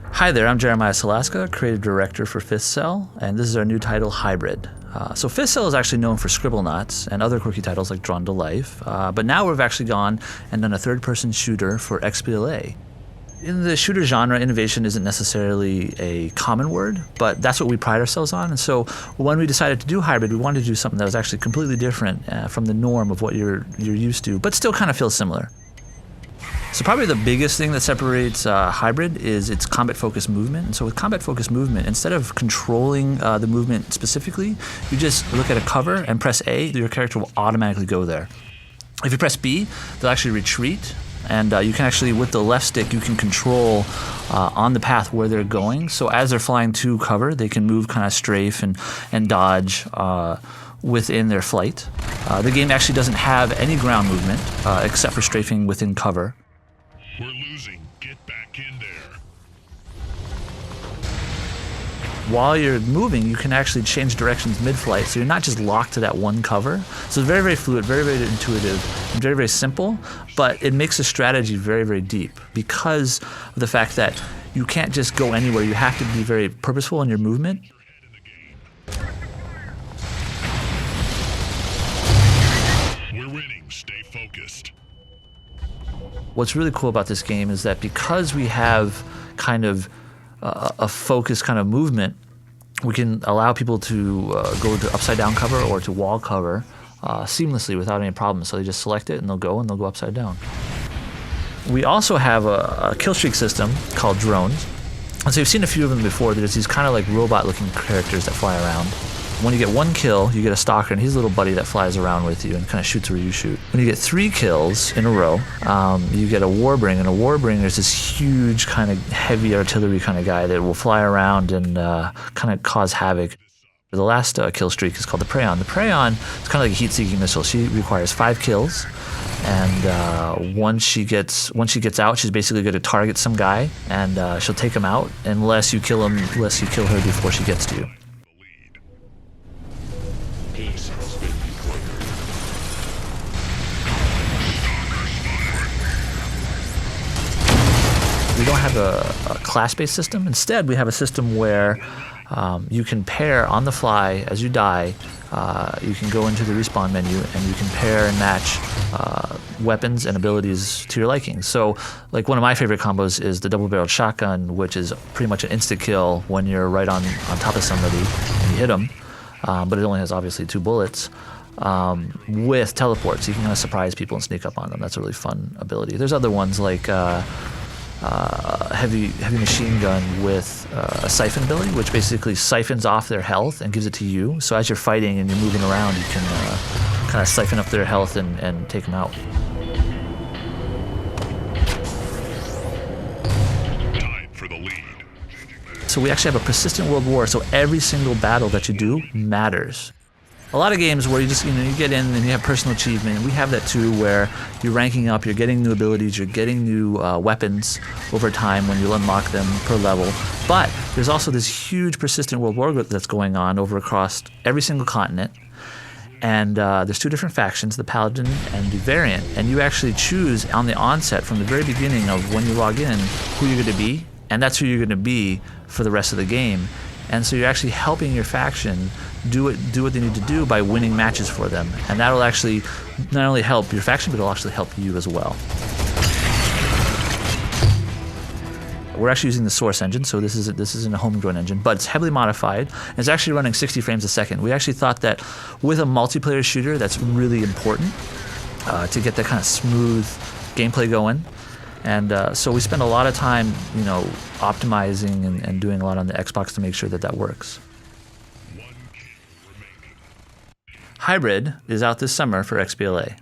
Hi there, I'm Jeremiah Salaska, Creative Director for Fifth Cell, and this is our new title, Hybrid. So Fifth Cell is actually known for Scribblenauts and other quirky titles like Drawn to Life, but now we've actually gone and done a third-person shooter for XBLA. In the shooter genre, innovation isn't necessarily a common word, but that's what we pride ourselves on. And so when we decided to do Hybrid, we wanted to do something that was actually completely different from the norm of what you're used to, but still kind of feels similar. So probably the biggest thing that separates Hybrid is its combat-focused movement. And so with combat-focused movement, instead of controlling the movement specifically, you just look at a cover and press A, your character will automatically go there. If you press B, they'll actually retreat. And you can actually, with the left stick, you can control on the path where they're going. So as they're flying to cover, they can move, kind of strafe and dodge within their flight. The game actually doesn't have any ground movement except for strafing within cover. We're losing. Get back in there. While you're moving, you can actually change directions mid-flight, so you're not just locked to that one cover. So it's very, very fluid, very, very intuitive, and very, very simple, but it makes the strategy very, very deep because of the fact that you can't just go anywhere. You have to be very purposeful in your movement. We're winning. Stay focused. What's really cool about this game is that because we have kind of a focused kind of movement, we can allow people to go to upside down cover or to wall cover seamlessly without any problems. So they just select it and they'll go upside down. We also have a Killstreaks system called drones. And so you've seen a few of them before. There's these kind of like robot looking characters that fly around. When you get one kill, you get a stalker, and he's a little buddy that flies around with you and kind of shoots where you shoot. When you get 3 kills in a row, you get a Warbringer, and a Warbringer is this huge kind of heavy artillery kind of guy that will fly around and kind of cause havoc. The last kill streak is called the Prayon. The Prayon is kind of like a heat-seeking missile. She requires 5 kills, and once she gets out, she's basically going to target some guy, and she'll take him out unless you kill her before she gets to you. We don't have a class-based system. Instead, we have a system where you can pair on the fly as you die. You can go into the respawn menu and you can pair and match weapons and abilities to your liking. So, like one of my favorite combos is the double-barreled shotgun, which is pretty much an insta-kill when you're right on top of somebody and you hit them. But it only has obviously 2 bullets. With teleports, you can kind of surprise people and sneak up on them. That's a really fun ability. There's other ones like heavy machine gun with a siphon ability, which basically siphons off their health and gives it to you. So as you're fighting and you're moving around, you can kind of siphon up their health and take them out. Tied for the lead. So we actually have a persistent world war, so every single battle that you do matters. A lot of games where you just, you get in and you have personal achievement, and we have that too, where you're ranking up, you're getting new abilities, you're getting new weapons over time when you unlock them per level. But there's also this huge persistent world war that's going on over across every single continent. And there's 2 different factions, the Paladin and the Variant. And you actually choose on the onset from the very beginning of when you log in who you're going to be, and that's who you're going to be for the rest of the game. And so you're actually helping your faction do what they need to do by winning matches for them. And that'll actually not only help your faction, but it'll actually help you as well. We're actually using the Source engine, so this isn't a homegrown engine, but it's heavily modified, and it's actually running 60 frames a second. We actually thought that with a multiplayer shooter, that's really important to get that kind of smooth gameplay going. And so we spend a lot of time, optimizing and doing a lot on the Xbox to make sure that works. Hybrid is out this summer for XBLA.